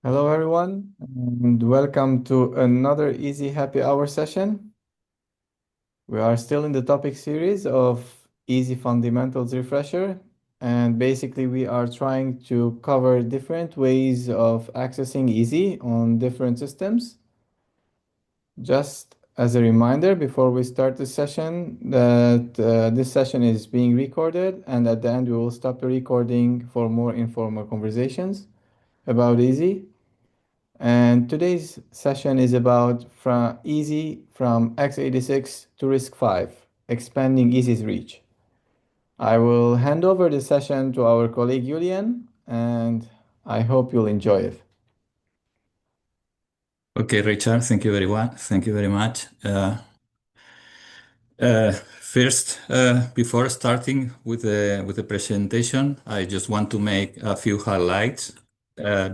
Hello, everyone, and welcome to another Easy Happy Hour session. We are still in the topic series of Easy Fundamentals Refresher, and basically, we are trying to cover different ways of accessing Easy on different systems. Just as a reminder, before we start the session, that this session is being recorded, and at the end, we will stop the recording for more informal conversations about Easy. And today's session is about from Easy from x86 to RISC-V, expanding Easy's reach. I will hand over the session to our colleague Julian, and I hope you'll enjoy it. Okay, Richard, thank you very much. Thank you very much. First, before starting with the presentation, I just want to make a few highlights.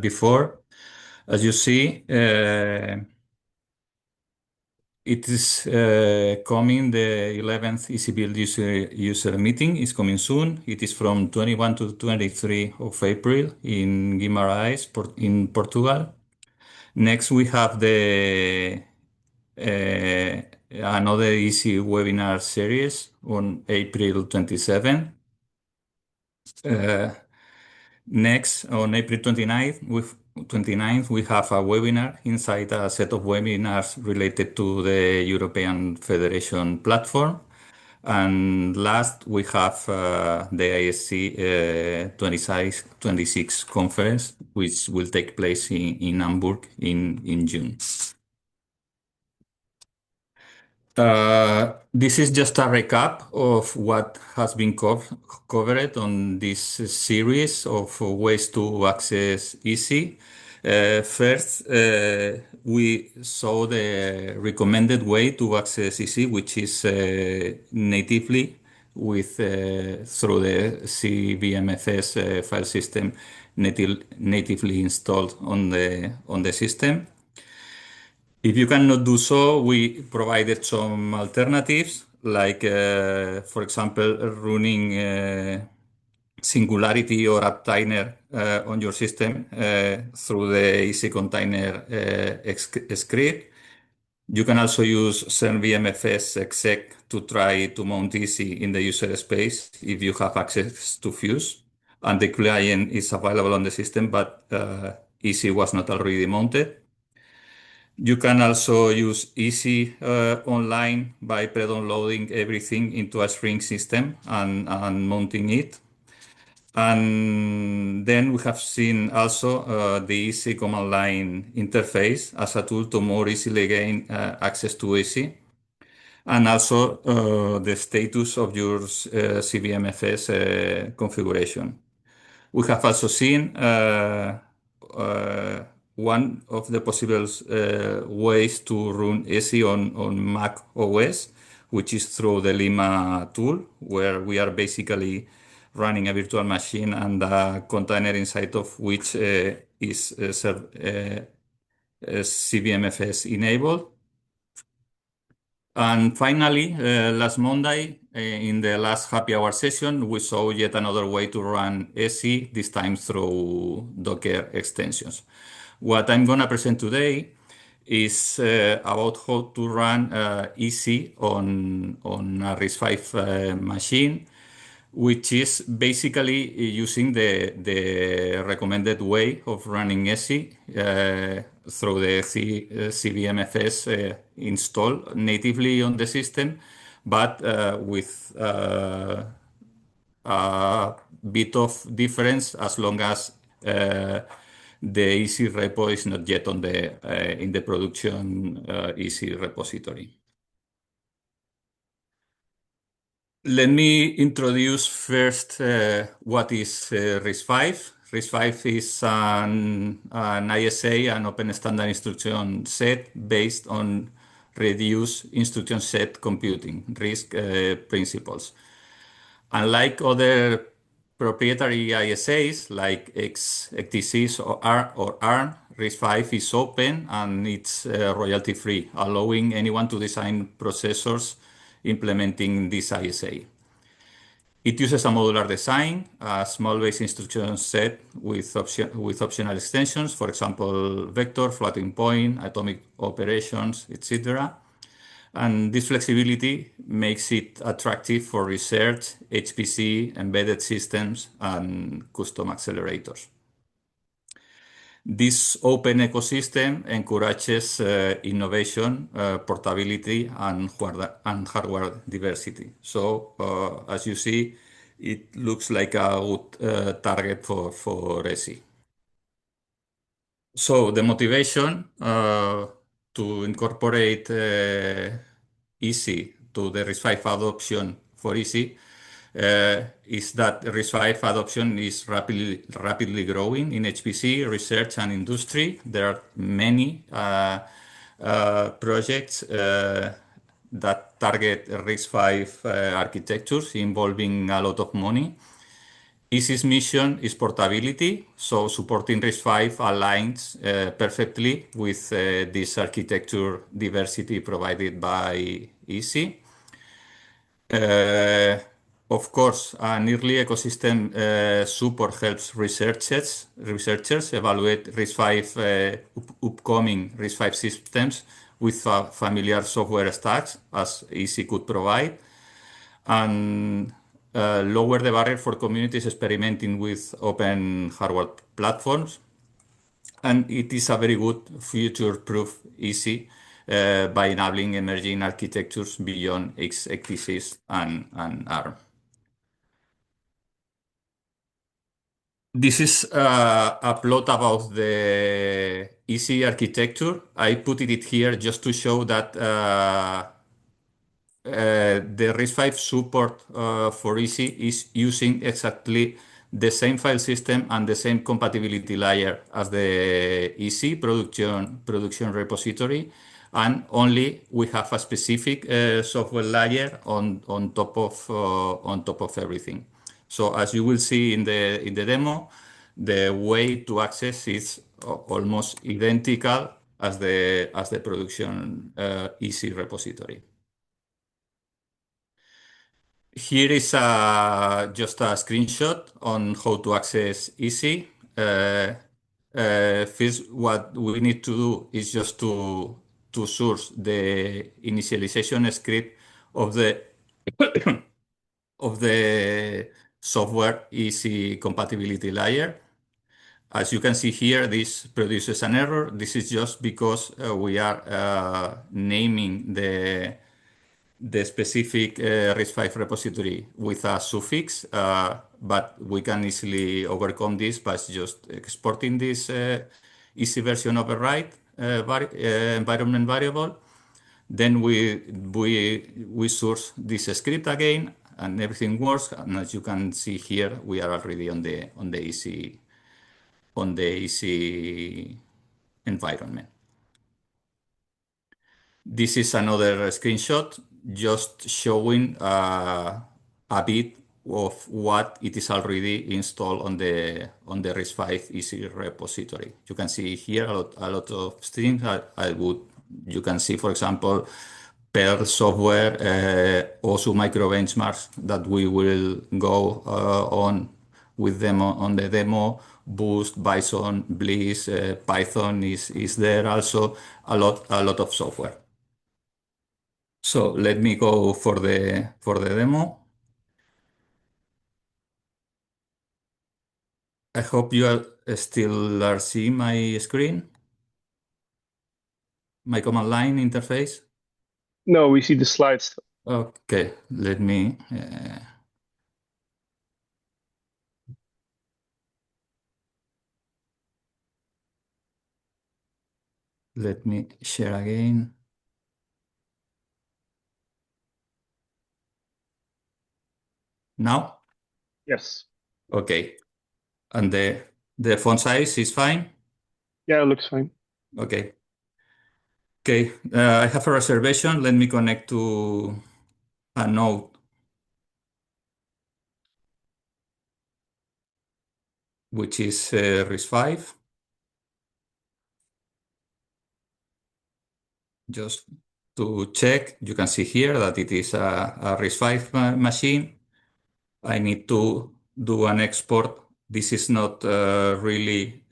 Before, as you see, it is coming. The 11th Easy Build user meeting is coming soon. It is from 21 to 23 of April in Guimarães, in Portugal. Next, we have the another easy webinar series on April 27. Next, on April 29th, we have a webinar inside a set of webinars related to the European Federation platform. And last, we have the ISC 26 conference, which will take place in Hamburg in June. This is just a recap of what has been covered on this series of ways to access EASY. First, we saw the recommended way to access EASY, which is natively through the CVMFS file system natively installed on the system. If you cannot do so, we provided some alternatives, like, for example, running Singularity or Uptiner on your system through the EC container script. You can also use CernVMFS exec to try to mount EC in the user space if you have access to Fuse, and the client is available on the system, but EC was not already mounted. You can also use Easy online by pre-downloading everything into a string system and mounting it. And then we have seen also the Easy command line interface as a tool to more easily gain access to Easy. And also the status of your CVMFS configuration. We have also seen one of the possible ways to run EASY on Mac OS, which is through the Lima tool, where we are basically running a virtual machine and a container inside of which is CVMFS enabled. And finally, last Monday, in the last happy hour session, we saw yet another way to run EASY, this time through Docker extensions. What I'm going to present today is about how to run EASY on a RISC-V machine, which is basically using the recommended way of running EASY through the CVMFS install natively on the system, but with a bit of difference as long as the EASY repo is not yet on in the production EASY repository. Let me introduce first what is RISC-V. RISC-V is an ISA, an open standard instruction set based on reduced instruction set computing, RISC principles. Unlike other proprietary ISAs like x86 or ARM, RISC-V is open and it's royalty-free, allowing anyone to design processors implementing this ISA. It uses a modular design, a small base instruction set with optional extensions, for example, vector, floating point, atomic operations, etc. And this flexibility makes it attractive for research, HPC, embedded systems, and custom accelerators. This open ecosystem encourages innovation, portability, and hardware diversity. So, as you see, it looks like a good target for ESI. So, the motivation to incorporate ESI to the RISC-V adoption for ESI is that RISC-V adoption is rapidly growing in HPC research and industry. There are many projects that target RISC-V architectures involving a lot of money. EASY's mission is portability, so supporting RISC-V aligns perfectly with this architecture diversity provided by EASY. Of course, an early ecosystem support helps researchers evaluate RISC-V upcoming RISC-V systems with familiar software stacks, as EASY could provide, and lower the barrier for communities experimenting with open hardware platforms. And it is a very good future-proof EASY by enabling emerging architectures beyond x86 and ARM. This is a plot about the EASY architecture. I put it here just to show that the RISC-V support for EASY is using exactly the same file system and the same compatibility layer as the EASY production repository, and only we have a specific software layer on top of everything. So as you will see in the demo, the way to access is almost identical as the production EASY repository. Here is just a screenshot on how to access EASY. First, what we need to do is just to source the initialization script of the of the software EASY compatibility layer. As you can see here, this produces an error. This is just because we are naming the specific RISC-V repository with a suffix, but we can easily overcome this by just exporting this EASY version override environment variable. Then we source this script again, and everything works. And as you can see here, we are already on the EASY environment. This is another screenshot just showing a bit of what it is already installed on the RISC-V EASY repository. You can see here a lot of things. You can see, for example, Perl software, also micro benchmarks that we will go on with them on the demo. Boost, Bison, Bliss, Python is there also. A lot of software. So let me go for the demo. I hope you are still seeing my screen, my command line interface. No, we see the slides. Okay, let me share again. Now? Yes. Okay. And the font size is fine? Yeah, it looks fine. Okay. Okay, I have a reservation. Let me connect to a node which is RISC-V. Just to check, you can see here that it is a RISC-V machine. I need to do an export. This is not really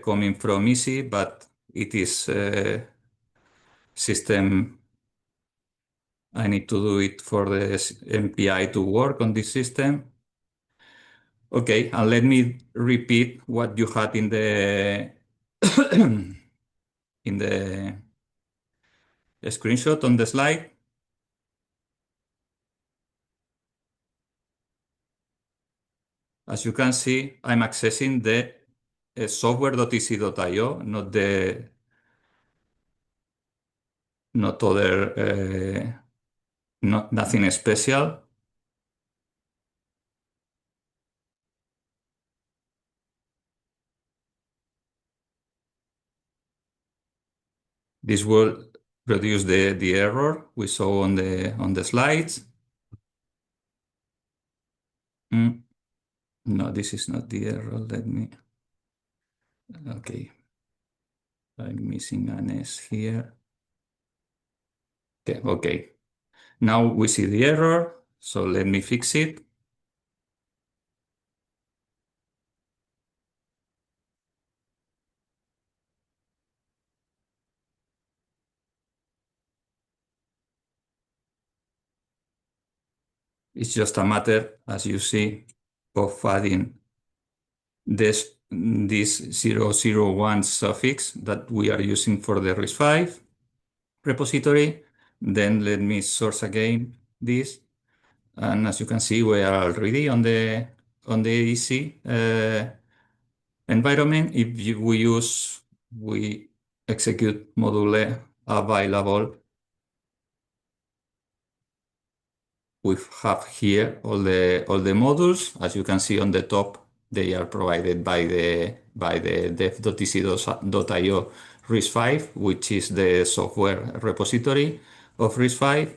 coming from EESSI, but it is system. I need to do it for the MPI to work on this system. Okay, and let me repeat what you had in the in the screenshot on the slide. As you can see, I'm accessing the software.ec.io, not other, nothing special. This will produce the error we saw on the slides. No, this is not the error. Okay. I'm missing an S here. Okay. Now we see the error, so let me fix it. It's just a matter, as you see, of adding this 001 suffix that we are using for the RISC-V repository. Then let me source again this. And as you can see, we are already on the EESSI environment. If we execute module available, we have here all the modules. As you can see on the top, they are provided by the dev.ec.io RISC-V, which is the software repository of RISC-V.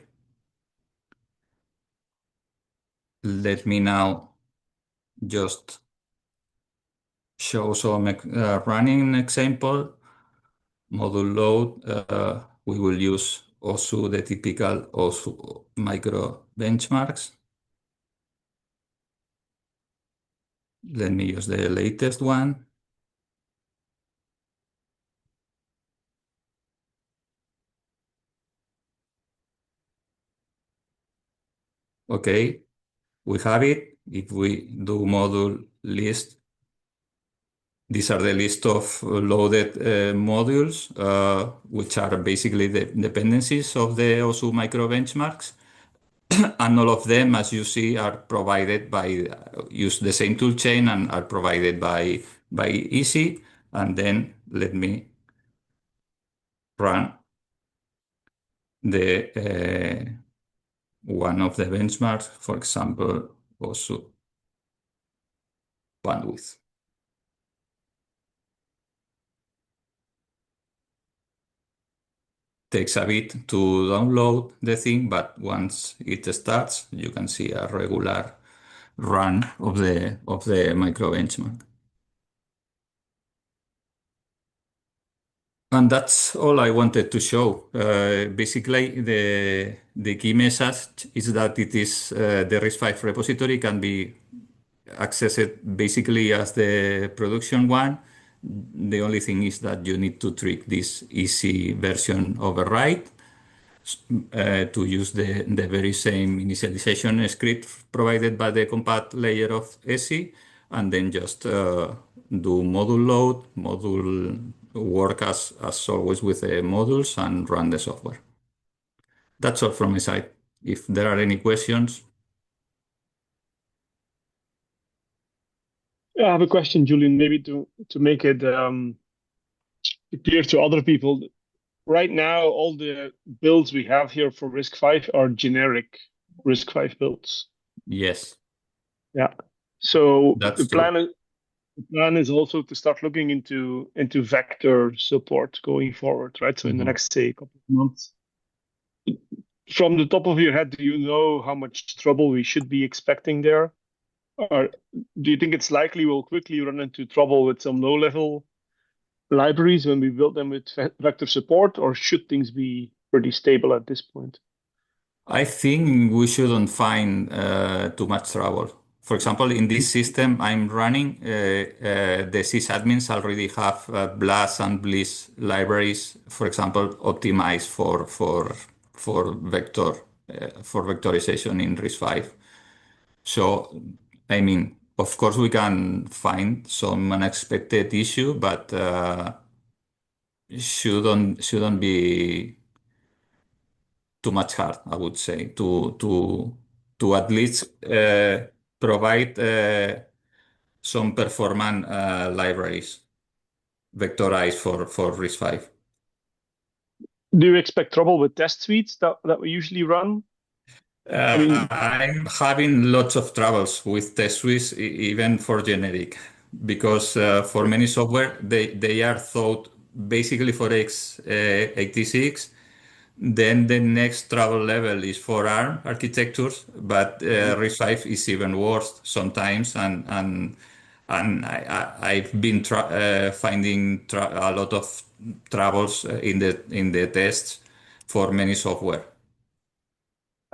Let me now just show some running example. Module load, we will use also the typical also micro benchmarks. Let me use the latest one. Okay, we have it. If we do module list, these are the list of loaded modules, which are basically the dependencies of the OSU micro benchmarks. And all of them, as you see, are provided by, use the same toolchain and are provided by EESSI. And then let me run the one of the benchmarks, for example, OSU bandwidth. Takes a bit to download the thing, but once it starts, you can see a regular run of the micro benchmark. And that's all I wanted to show. Basically, the key message is that it is the RISC-V repository can be accessed basically as the production one. The only thing is that you need to trick this easy version override to use the very same initialization script provided by the compat layer of EESSI, and then just do module load, module work as always with the modules and run the software. That's all from my side. If there are any questions. I have a question, Julian, maybe to make it clear to other people. Right now, all the builds we have here for RISC-V are generic RISC-V builds. Yes. Yeah. So That's the plan is also to start looking into vector support going forward, right? So in the next, say, couple of months. From the top of your head, do you know how much trouble we should be expecting there? Or do you think it's likely we'll quickly run into trouble with some low-level libraries when we build them with vector support, or should things be pretty stable at this point? I think we shouldn't find too much trouble For example, in this system I'm running, the sysadmins already have BLAS and BLIS libraries, for example, optimized for vector for vectorization in RISC-V. So, I mean, of course, we can find some unexpected issue, but shouldn't be too much hard, I would say, to at least provide some performant libraries vectorized for RISC-V. Do you expect trouble with test suites that we usually run? I mean, I'm having lots of troubles with test suites, even for generic, because for many software they are thought basically for x86. Then the next trouble level is for ARM architectures, but RISC-V is even worse sometimes, I've been finding a lot of troubles in the tests for many software.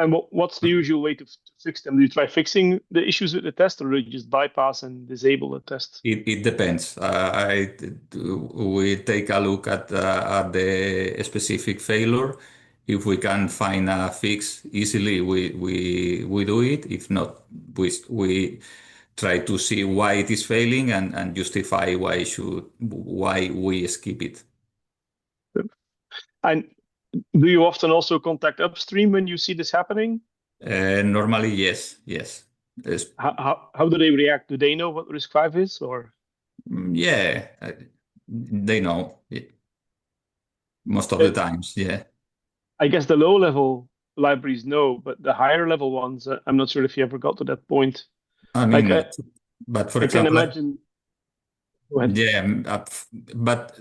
and what's the usual way to fix them? Do you try fixing the issues with the test, or do you just bypass and disable the test? It depends. We take a look at the specific failure. If we can find a fix easily, we do it. If not, we try to see why it is failing and justify why we skip it. And do you often also contact upstream when you see this happening? Normally, yes, yes. How do they react? Do they know what RISC-V is, or? Yeah, they know most of the times. Yeah. I guess the low level libraries know, but the higher level ones, I'm not sure if you ever got to that point. I Like mean, but for I can example, imagine. Go ahead. yeah, but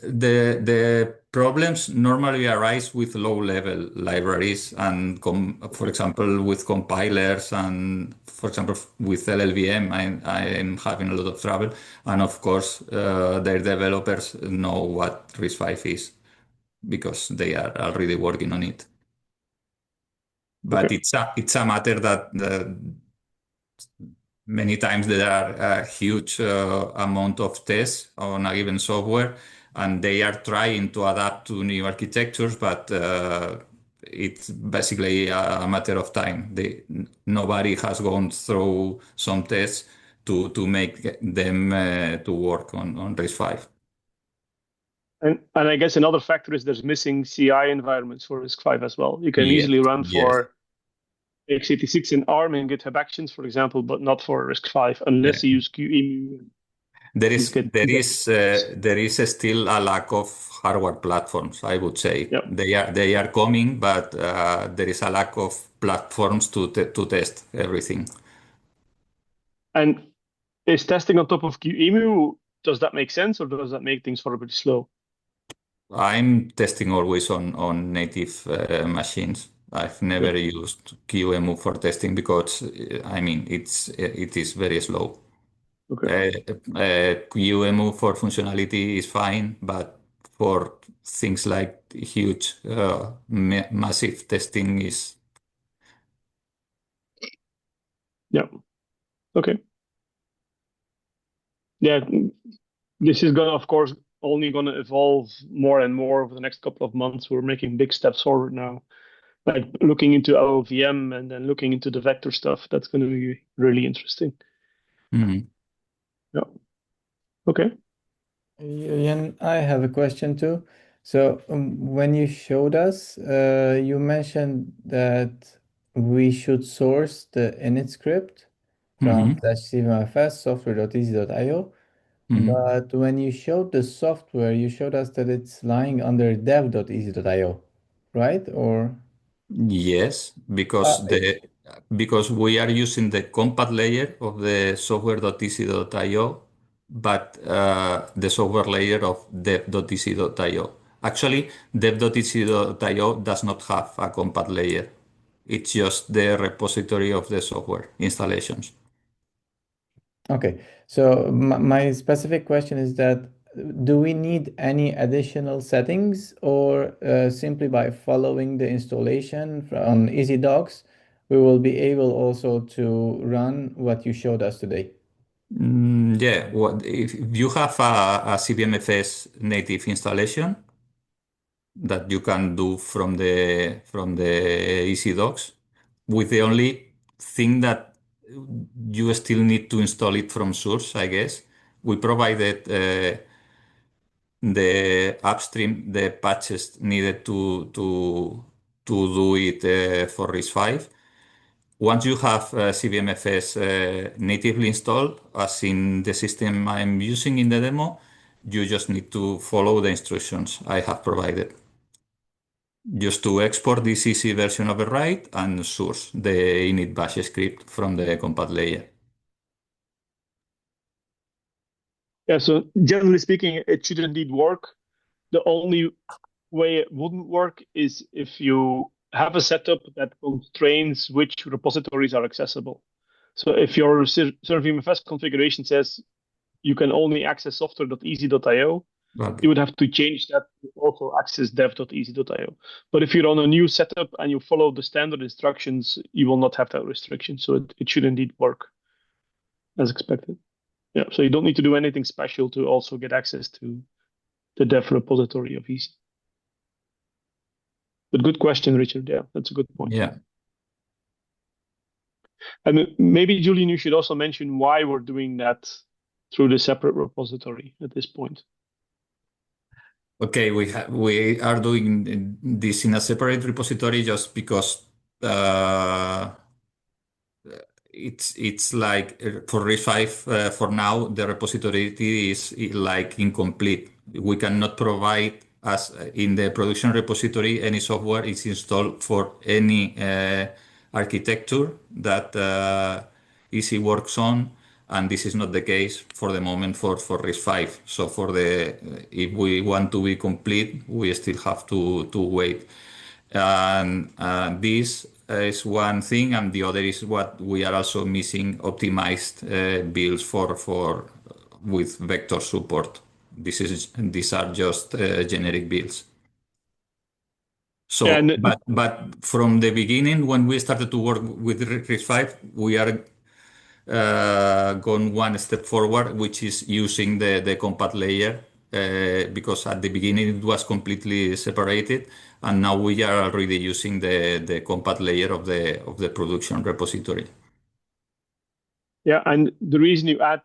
the problems normally arise with low-level libraries and, for example, with compilers and, for example, with LLVM, I am having a lot of trouble. And of course, their developers know what RISC-V is because they are already working on it. But Okay. it's a matter that many times there are a huge amount of tests on a given software, and they are trying to adapt to new architectures, but it's basically a matter of time. Nobody has gone through some tests to make them to work on RISC-V. And I guess another factor is there's missing CI environments for RISC-V as well. You can Yes, easily run yes, for x86 in ARM and GitHub Actions, for example, but not for RISC-V yeah. unless you use QEMU. There You is get there is there is still a lack of hardware platforms, I would say. yeah. They are coming, but there is a lack of platforms to test everything. And is testing on top of QEMU, does that make sense, or does that make things horribly slow? I'm testing always on native machines. I've Okay. never used QEMU for testing because I mean it is very slow. Okay. QEMU for functionality is fine, but for things like huge, massive testing is. Yeah. Okay. Yeah. This is gonna, of course, only gonna evolve more and more over the next couple of months. We're making big steps forward now, like looking into OVM and then looking into the vector stuff. That's going to be really interesting. Mhm. Yeah. Okay. Ian, I have a question too. So, when you showed us, you mentioned that we should source the init script from Mhm. /cvmfs software.easy.io. Mhm. But when you showed the software, you showed us that it's lying under dev.easy.io, right? Or Yes, uh, because we are using the compat layer of the software.tc.io, but the software layer of dev.tc.io. Actually, dev.tc.io does not have a compat layer. It's just the repository of the software installations. okay. So my specific question is that do we need any additional settings or simply by following the installation on EasyDocs, we will be able also to run what you showed us today. Yeah, if you have a CVMFS native installation that you can do from the EC docs, with the only thing that you still need to install it from source, I guess. We provided the upstream, the patches needed to do it for RISC-V. Once you have CVMFS natively installed, as in the system I'm using in the demo, you just need to follow the instructions I have provided. Just to export the CC version override and source the init bash script from the compat layer. Yeah, so generally speaking, it should indeed work. The only way it wouldn't work is if you have a setup that constrains which repositories are accessible. So if your serverVMFS configuration says you can only access software.easy.io, you would have to change that to also access dev.easy.io. But if you're on a new setup and you follow the standard instructions, you will not have that restriction. So it should indeed work as expected. Yeah, so you don't need to do anything special to also get access to the dev repository of Easy. But good question, Richard. Yeah, that's a good point. Yeah. And maybe, Julian, you should also mention why we're doing that through the separate repository at this point. Okay, we are doing this in a separate repository just because it's like for RISC-V for now the repository is like incomplete. We cannot provide as in the production repository any software is installed for any architecture that EC works on, and this is not the case for the moment for RISC-V. So for the if we want to be complete, we still have to wait. And this is one thing, and the other is what we are also missing optimized builds for with vector support. These are just generic builds. So, Yeah, but from the beginning, when we started to work with RISC-V, we are gone one step forward, which is using the compat layer, because at the beginning it was completely separated, and now we are already using the compat layer of the production repository. Yeah, and the reason you had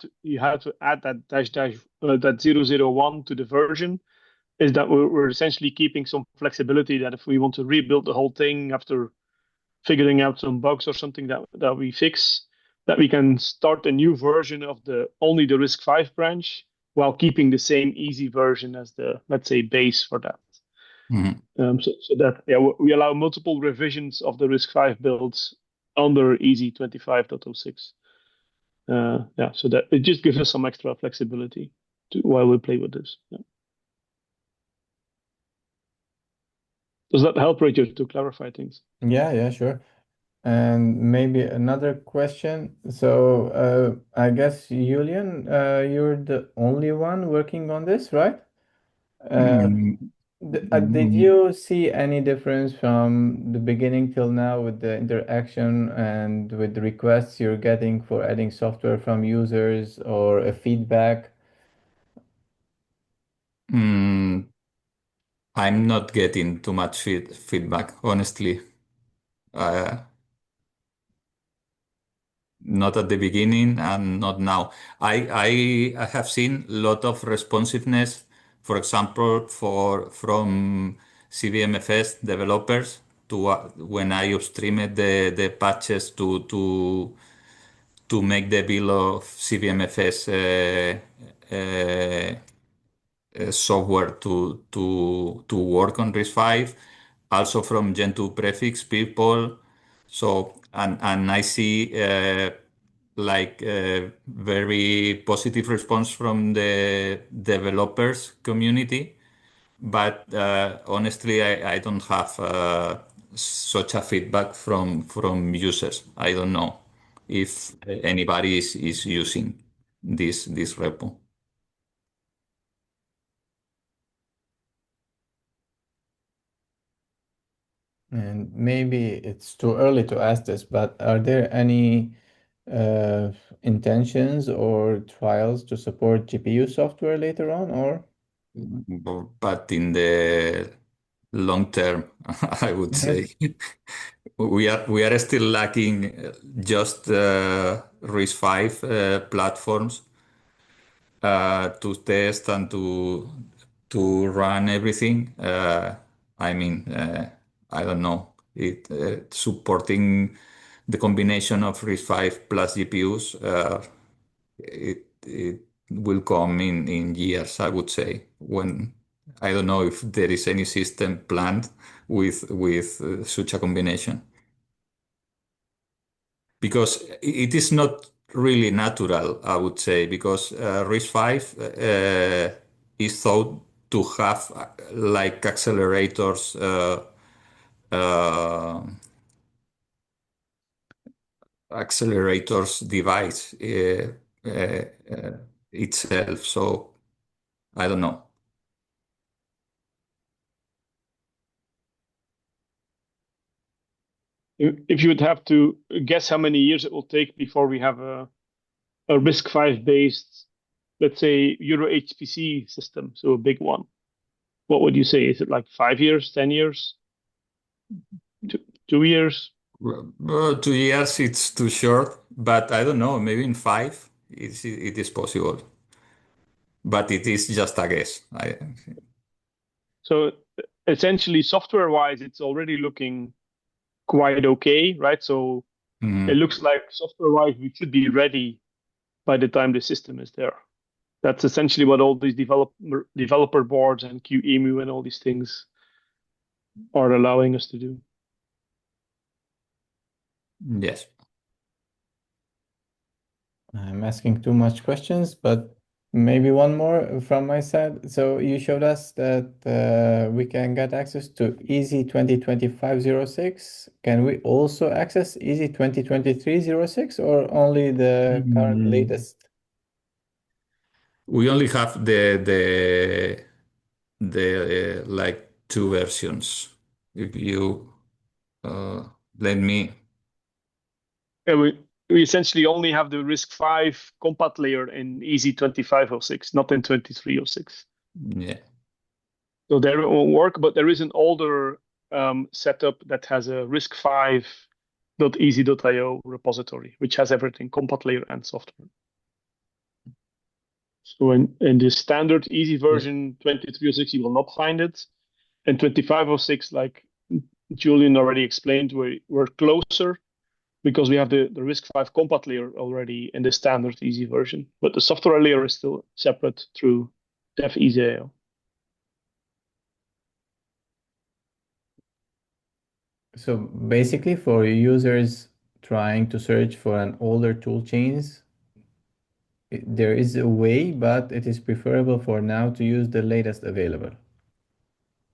to add that that 001 to the version is that we're essentially keeping some flexibility that if we want to rebuild the whole thing after figuring out some bugs or something that we fix, that we can start a new version of only the RISC-V branch while keeping the same easy version as the, let's say, base for that. Mm-hmm. So that we allow multiple revisions of the RISC-V builds under Easy 25.06. So that it just gives us some extra flexibility while we play with this. Yeah. Does that help, Richard, to clarify things? Yeah, sure. And maybe another question. So I guess, Julian, you're the only one working on this, right? Did you see any difference from the beginning till now with the interaction and with the requests you're getting for adding software from users or a feedback? I'm not getting too much feedback, honestly. Uh, Not at the beginning and not now. I have seen a lot of responsiveness, for example, from CVMFS developers to when I upstreamed the patches to make the build of CVMFS software to work on RISC-V, also from Gen2 prefix people. So and I see very positive response from the developers community, but honestly, I don't have such a feedback from users. I don't know if anybody is using this repo. And maybe it's too early to ask this, but are there any intentions or trials to support GPU software later on, or? But in the long term, I would say we are still lacking just RISC-V platforms to test and to run everything. I mean, I don't know. Supporting the combination of RISC-V plus GPUs, it will come in years, I would say. When I don't know if there is any system planned with such a combination, because it is not really natural, I would say, because RISC-V is thought to have like uh, accelerators device itself. So I don't know. If you would have to guess how many years it will take before we have a RISC-V based, let's say, Euro HPC system, so a big one, what would you say? Is it like 5 years, 10 years, 2 years? 2 years, it's too short, but I don't know, maybe in five, it is possible. But it is just a guess. So essentially, software-wise, it's already looking quite okay, right? So it Mhm. looks like software-wise, we should be ready by the time the system is there. That's essentially what all these developer boards and QEMU and all these things are allowing us to do. Yes. I'm asking too much questions, but maybe one more from my side. So you showed us that we can get access to EASY 2025-06. Can we also access EASY 2023-06 or only the current Mm. latest? We only have the like two versions. If you uh, let me, And we essentially only have the RISC-V compat layer in EASY 2506, not in 2306. yeah, So there it won't work, but there is an older setup that has a RISC-V.easy.io repository, which has everything, compat layer and software. So in the standard easy version 2306, you will not find it. In 2506, like Julian already explained, we're closer because we have the RISC-V compat layer already in the standard easy version, but the software layer is still separate through dev easy.io. So basically, for users trying to search for an older tool chains, there is a way, but it is preferable for now to use the latest available.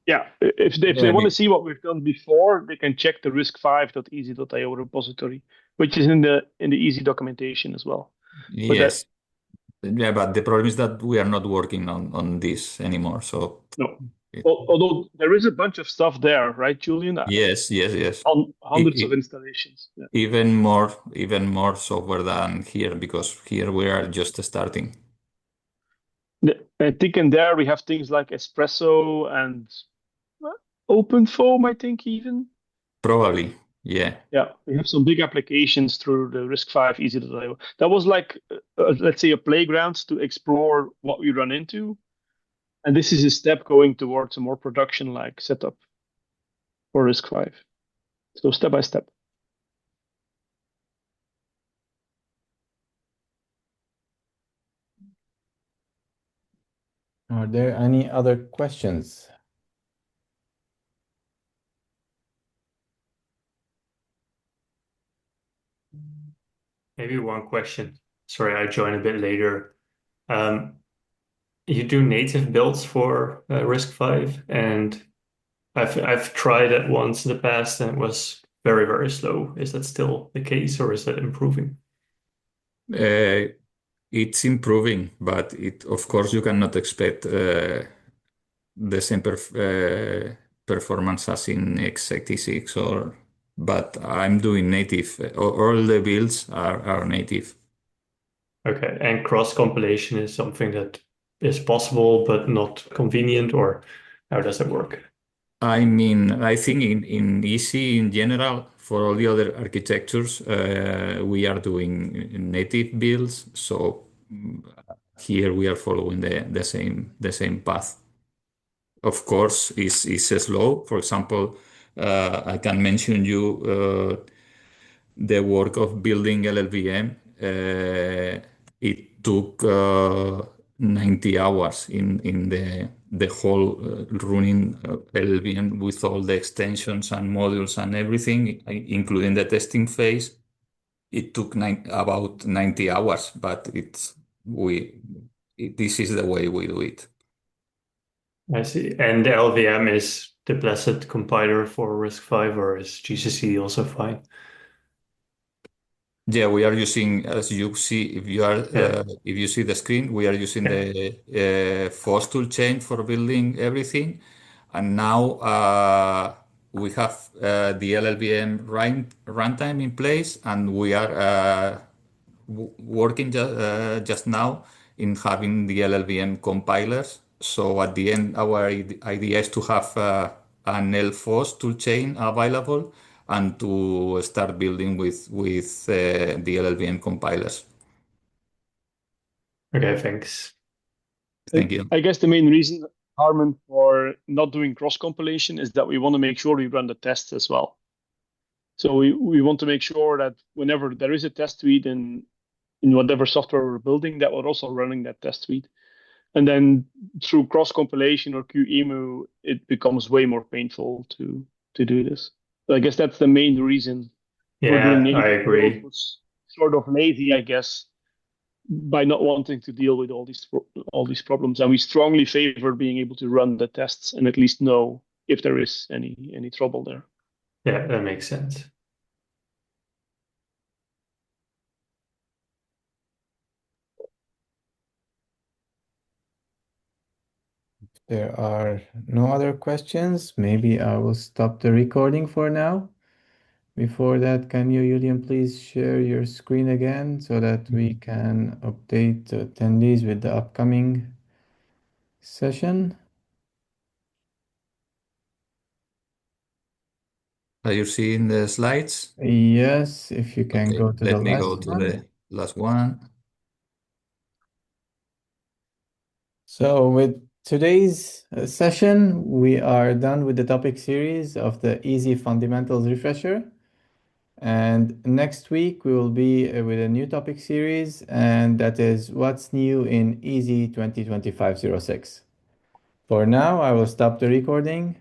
Yeah, if they yeah, want to see what we've done before, they can check the RISC-V.easy.io repository, which is in the easy documentation as well. But that yes, yeah. But the problem is that we are not working on this anymore. So no, it, although there is a bunch of stuff there, right, Julian? yes, yes, yes. On hundreds of I- installations. Yeah. even more software than here, because here we are just starting. I think in there we have things like Espresso and OpenFOAM, I think even. Probably, yeah. Yeah, we have some big applications through the RISC-V easy.io. That was like, let's say, a playground to explore what we run into. And this is a step going towards a more production-like setup for RISC-V. So step by step. Are there any other questions? Maybe one question. Sorry, I joined a bit later. Um, you do native builds for RISC-V, and I've tried it once in the past, and it was very, very slow. Is that still the case, or is that improving? Uh, it's improving, but of course, you cannot expect the same performance as in x86 but I'm doing native. All the builds are native. Okay, and cross compilation is something that is possible but not convenient, or how does it work? I mean, I think in EESSI in general, for all the other architectures, we are doing native builds. So here we are following the same path. Of course, is slow. For example, I can mention you the work of building LLVM. It took 90 hours in the whole running LLVM with all the extensions and modules and everything, including the testing phase. It took about 90 hours, but this is the way we do it. I see. And the LVM is the blessed compiler for RISC-V, or is GCC also fine? Yeah, we are using, as you see, Yeah. if you see the screen, we are using the FOSS toolchain for building everything, and now we have the LLVM runtime in place, and we are working just now in having the LLVM compilers. So at the end, our idea is to have an LFOS toolchain available and to start building with the LLVM compilers. Okay, thanks. Thank you. I guess the main reason, Harman, for not doing cross compilation is that we want to make sure we run the tests as well. So we want to make sure that whenever there is a test suite in whatever software we're building, that we're also running that test suite. And then through cross compilation or QEMU, it becomes way more painful to do this. So I guess that's the main reason we're doing Yeah, I native build. agree. Was sort of lazy, I guess, by not wanting to deal with all these problems. And we strongly favor being able to run the tests and at least know if there is any trouble there. Yeah, that makes sense. There are no other questions. Maybe I will stop the recording for now. Before that, can you, Julian, please share your screen again so that we can update the attendees with the upcoming session? Are you seeing the slides? Yes, if you can Okay, go to the let me go last to one. the last one. So with today's session, we are done with the topic series of the Easy Fundamentals Refresher. And next week, we will be with a new topic series, and that is what's new in Easy 2025-06. For now, I will stop the recording.